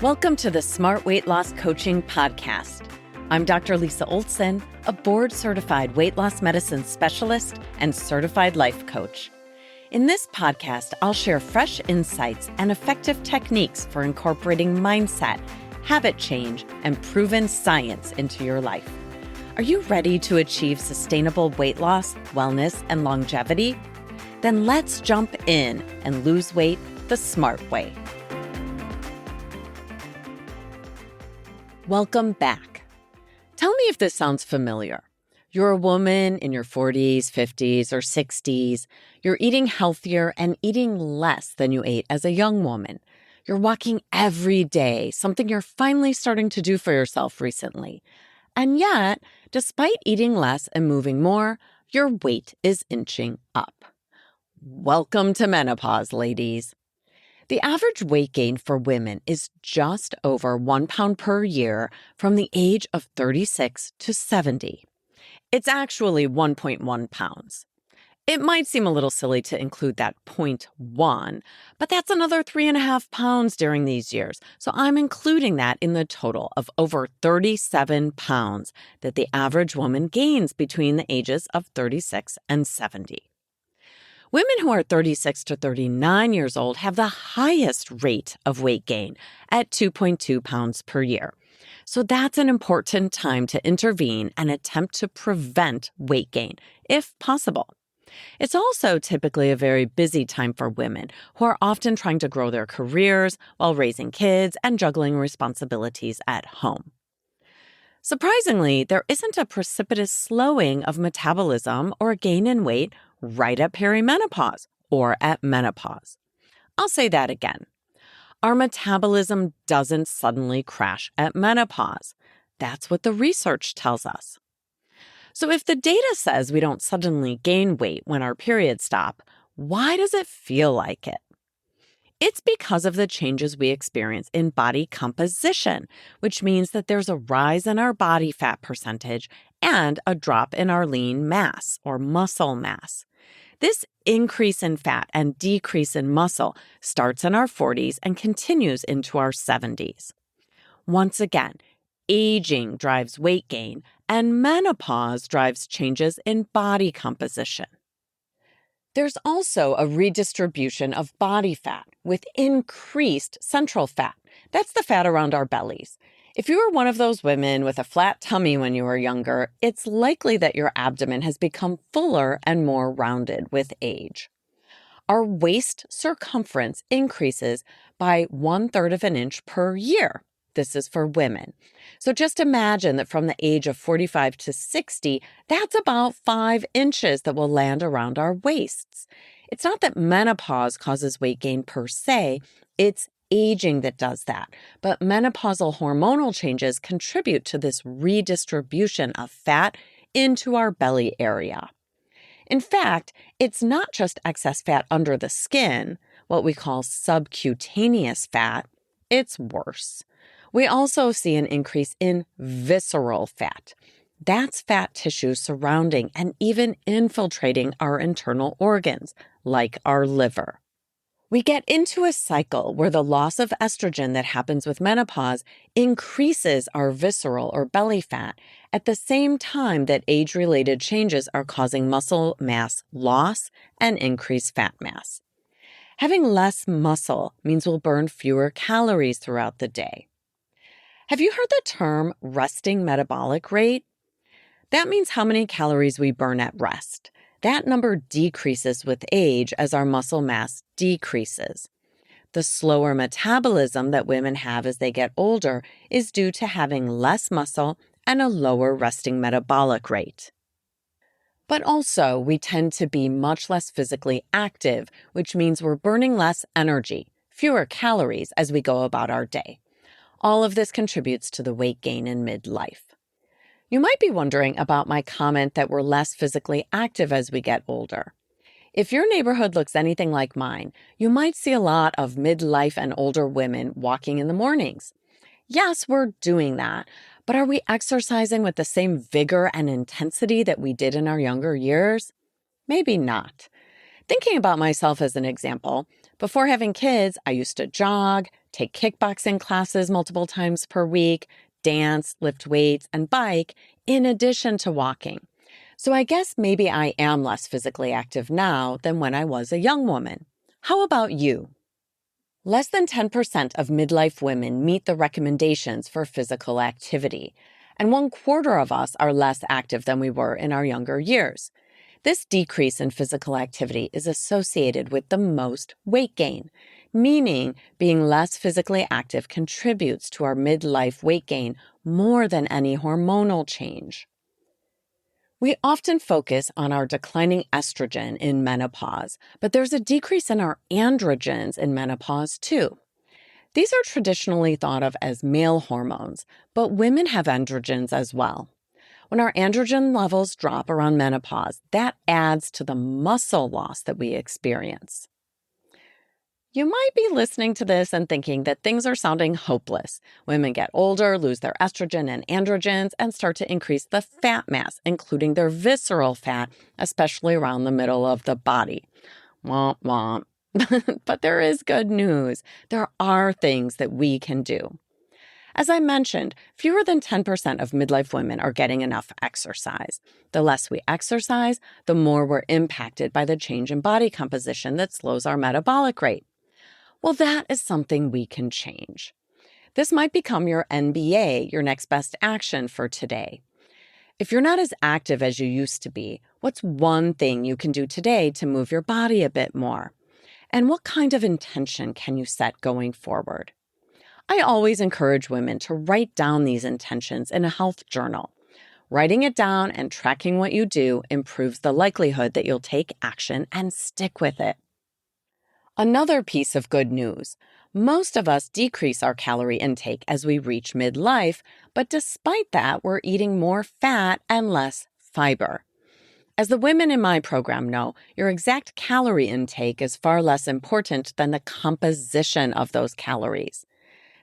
Welcome to the Smart Weight Loss Coaching Podcast. I'm Dr. Lisa Olson, a board-certified weight loss medicine specialist and certified life coach. In this podcast, I'll share fresh insights and effective techniques for incorporating mindset, habit change, and proven science into your life. Are you ready to achieve sustainable weight loss, wellness, and longevity? Then let's jump in and lose weight the smart way. Welcome back. Tell me if this sounds familiar. You're a woman in your 40s, 50s, or 60s. You're eating healthier and eating less than you ate as a young woman. You're walking every day, something you're finally starting to do for yourself recently. And yet, despite eating less and moving more, your weight is inching up. Welcome to menopause, ladies. The average weight gain for women is just over 1 pound per year from the age of 36 to 70. It's actually 1.1 pounds. It might seem a little silly to include that 0.1, but that's another 3.5 pounds during these years. So I'm including that in the total of over 37 pounds that the average woman gains between the ages of 36 and 70. Women who are 36 to 39 years old have the highest rate of weight gain at 2.2 pounds per year. So that's an important time to intervene and attempt to prevent weight gain, if possible. It's also typically a very busy time for women who are often trying to grow their careers while raising kids and juggling responsibilities at home. Surprisingly, there isn't a precipitous slowing of metabolism or a gain in weight right at perimenopause or at menopause. I'll say that again. Our metabolism doesn't suddenly crash at menopause. That's what the research tells us. So if the data says we don't suddenly gain weight when our periods stop, why does it feel like it? It's because of the changes we experience in body composition, which means that there's a rise in our body fat percentage and a drop in our lean mass or muscle mass. This increase in fat and decrease in muscle starts in our 40s and continues into our 70s. Once again, aging drives weight gain and menopause drives changes in body composition. There's also a redistribution of body fat with increased central fat. That's the fat around our bellies. If you were one of those women with a flat tummy when you were younger, it's likely that your abdomen has become fuller and more rounded with age. Our waist circumference increases by 1/3 of an inch per year. This is for women. So just imagine that from the age of 45 to 60, that's about 5 inches that will land around our waists. It's not that menopause causes weight gain per se, it's aging that does that. But menopausal hormonal changes contribute to this redistribution of fat into our belly area. In fact, it's not just excess fat under the skin, what we call subcutaneous fat, it's worse. We also see an increase in visceral fat. That's fat tissue surrounding and even infiltrating our internal organs, like our liver. We get into a cycle where the loss of estrogen that happens with menopause increases our visceral or belly fat at the same time that age-related changes are causing muscle mass loss and increased fat mass. Having less muscle means we'll burn fewer calories throughout the day. Have you heard the term resting metabolic rate? That means how many calories we burn at rest. That number decreases with age as our muscle mass decreases. The slower metabolism that women have as they get older is due to having less muscle and a lower resting metabolic rate. But also, we tend to be much less physically active, which means we're burning less energy, fewer calories as we go about our day. All of this contributes to the weight gain in midlife. You might be wondering about my comment that we're less physically active as we get older. If your neighborhood looks anything like mine, you might see a lot of midlife and older women walking in the mornings. Yes, we're doing that, but are we exercising with the same vigor and intensity that we did in our younger years? Maybe not. Thinking about myself as an example, before having kids, I used to jog, take kickboxing classes multiple times per week, dance, lift weights, and bike, in addition to walking. So I guess maybe I am less physically active now than when I was a young woman. How about you? Less than 10% of midlife women meet the recommendations for physical activity, and 1/4 of us are less active than we were in our younger years. This decrease in physical activity is associated with the most weight gain, meaning being less physically active contributes to our midlife weight gain more than any hormonal change. We often focus on our declining estrogen in menopause, but there's a decrease in our androgens in menopause too. These are traditionally thought of as male hormones, but women have androgens as well. When our androgen levels drop around menopause, that adds to the muscle loss that we experience. You might be listening to this and thinking that things are sounding hopeless. Women get older, lose their estrogen and androgens, and start to increase the fat mass, including their visceral fat, especially around the middle of the body. Womp womp. But there is good news. There are things that we can do. As I mentioned, fewer than 10% of midlife women are getting enough exercise. The less we exercise, the more we're impacted by the change in body composition that slows our metabolic rate. Well, that is something we can change. This might become your NBA, your next best action for today. If you're not as active as you used to be, what's one thing you can do today to move your body a bit more? And what kind of intention can you set going forward? I always encourage women to write down these intentions in a health journal. Writing it down and tracking what you do improves the likelihood that you'll take action and stick with it. Another piece of good news. Most of us decrease our calorie intake as we reach midlife, but despite that, we're eating more fat and less fiber. As the women in my program know, your exact calorie intake is far less important than the composition of those calories.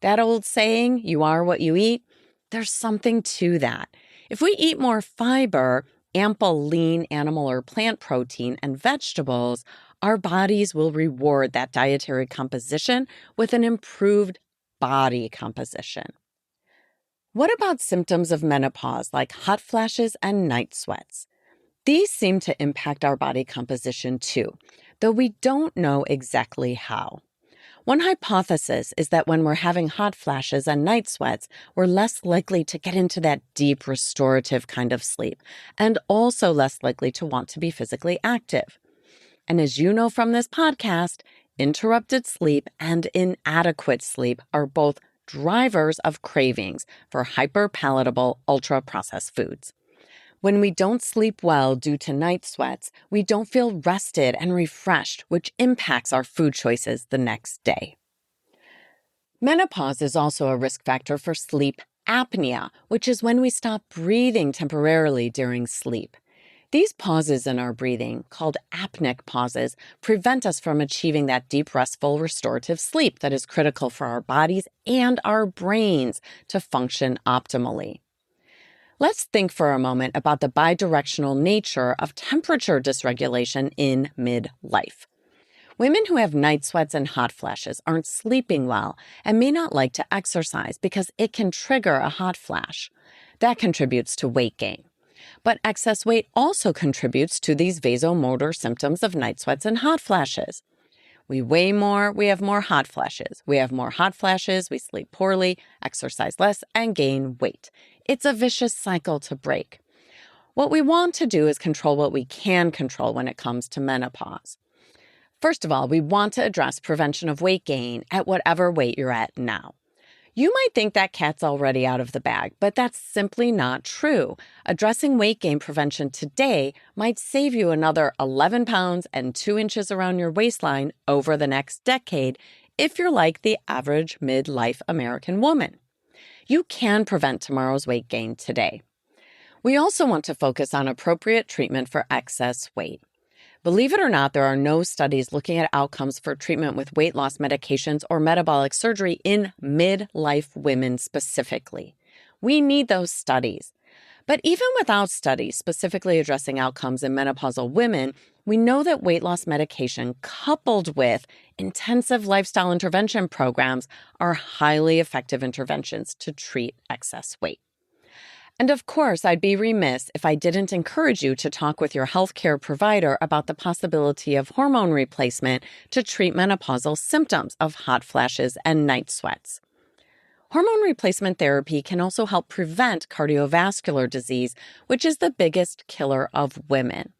That old saying, you are what you eat, there's something to that. If we eat more fiber, ample lean animal or plant protein, and vegetables, our bodies will reward that dietary composition with an improved body composition. What about symptoms of menopause like hot flashes and night sweats? These seem to impact our body composition too, though we don't know exactly how. One hypothesis is that when we're having hot flashes and night sweats, we're less likely to get into that deep restorative kind of sleep, and also less likely to want to be physically active. And as you know from this podcast, interrupted sleep and inadequate sleep are both drivers of cravings for hyperpalatable, ultra-processed foods. When we don't sleep well due to night sweats, we don't feel rested and refreshed, which impacts our food choices the next day. Menopause is also a risk factor for sleep apnea, which is when we stop breathing temporarily during sleep. These pauses in our breathing, called apneic pauses, prevent us from achieving that deep, restful, restorative sleep that is critical for our bodies and our brains to function optimally. Let's think for a moment about the bidirectional nature of temperature dysregulation in midlife. Women who have night sweats and hot flashes aren't sleeping well and may not like to exercise because it can trigger a hot flash. That contributes to weight gain. But excess weight also contributes to these vasomotor symptoms of night sweats and hot flashes. We weigh more, we have more hot flashes. We have more hot flashes, we sleep poorly, exercise less, and gain weight. It's a vicious cycle to break. What we want to do is control what we can control when it comes to menopause. First of all, we want to address prevention of weight gain at whatever weight you're at now. You might think that cat's already out of the bag, but that's simply not true. Addressing weight gain prevention today might save you another 11 pounds and 2 inches around your waistline over the next decade if you're like the average midlife American woman. You can prevent tomorrow's weight gain today. We also want to focus on appropriate treatment for excess weight. Believe it or not, there are no studies looking at outcomes for treatment with weight loss medications or metabolic surgery in midlife women specifically. We need those studies. But even without studies specifically addressing outcomes in menopausal women, We know that weight loss medication coupled with intensive lifestyle intervention programs are highly effective interventions to treat excess weight. And of course, I'd be remiss if I didn't encourage you to talk with your healthcare provider about the possibility of hormone replacement to treat menopausal symptoms of hot flashes and night sweats. Hormone replacement therapy can also help prevent cardiovascular disease, which is the biggest killer of women.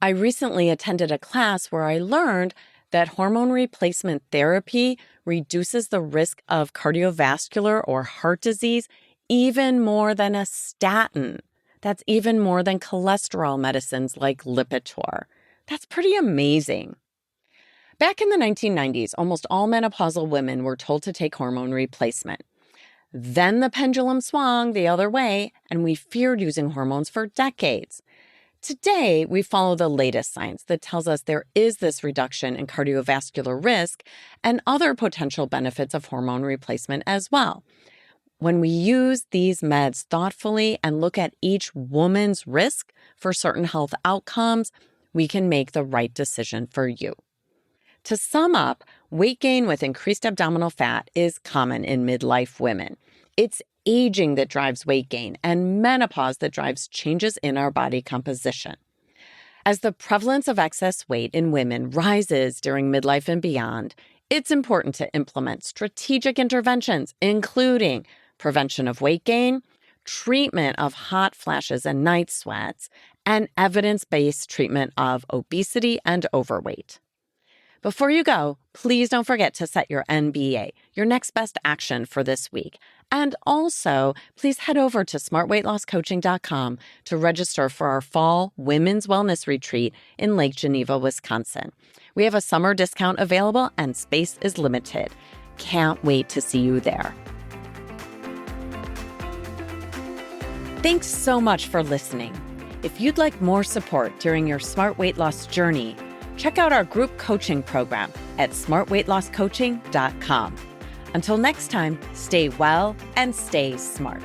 I recently attended a class where I learned that hormone replacement therapy reduces the risk of cardiovascular or heart disease even more than a statin. That's even more than cholesterol medicines like Lipitor. That's pretty amazing. Back in the 1990s, almost all menopausal women were told to take hormone replacement. Then the pendulum swung the other way, and we feared using hormones for decades. Today, we follow the latest science that tells us there is this reduction in cardiovascular risk and other potential benefits of hormone replacement as well. When we use these meds thoughtfully and look at each woman's risk for certain health outcomes, we can make the right decision for you. To sum up, weight gain with increased abdominal fat is common in midlife women. It's aging that drives weight gain and menopause that drives changes in our body composition. As the prevalence of excess weight in women rises during midlife and beyond, it's important to implement strategic interventions, including prevention of weight gain, treatment of hot flashes and night sweats, and evidence-based treatment of obesity and overweight. Before you go, please don't forget to set your NBA, your next best action for this week. And also, please head over to smartweightlosscoaching.com to register for our fall Women's Wellness Retreat in Lake Geneva, Wisconsin. We have a summer discount available and space is limited. Can't wait to see you there. Thanks so much for listening. If you'd like more support during your smart weight loss journey, check out our group coaching program at smartweightlosscoaching.com. Until next time, stay well and stay smart.